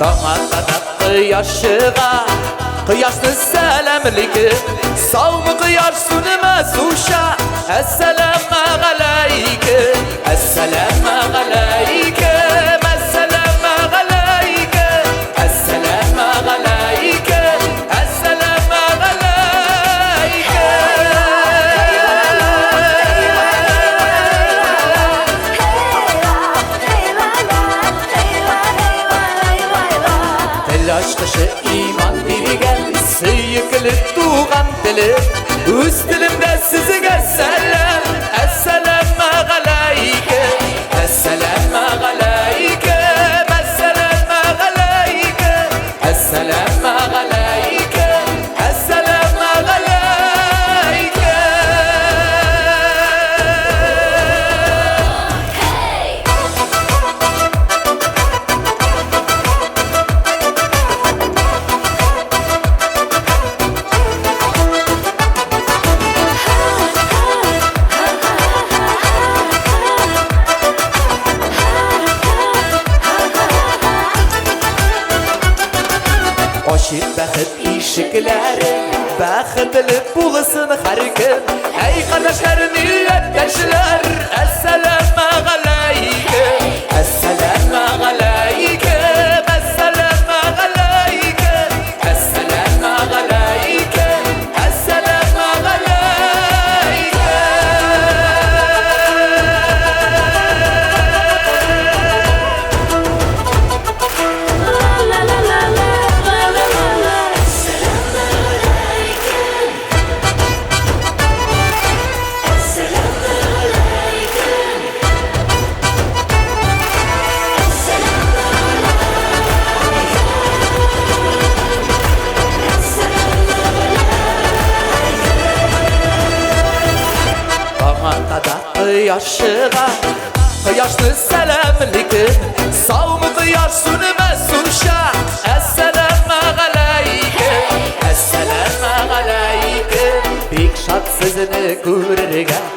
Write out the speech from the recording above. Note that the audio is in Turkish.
Dağlarda kıyaşığa Kıyaşlı selamliki Savmı kıyaşsın mesuşa Esselamu aleyke Esselamu aleyke Esselamu aleyke Esselamu aleyke Esselamu aleyke Telaş kışı iman dili gelsi yıkılıp tuğan dili Üst dilimde sizi gösterler Esselamu aleyke Esselamu aleyke Esselamu aleyke Esselamu aleyke Esselamu aleyke Aşık bəxit işikləri Bəxitlik bulsun hər gün Ey qardaşlar, millətdaşlar Esselamu aleyke Esselamu aleyke Esselamu aleyke Esselamu aleyke Esselamu aleyke Kıyaşığa Kıyaşlı selamlikin Savmı kıyaşsın mesuşa Esselamu aleyke Esselamu aleyke Pek şat sözünü kururga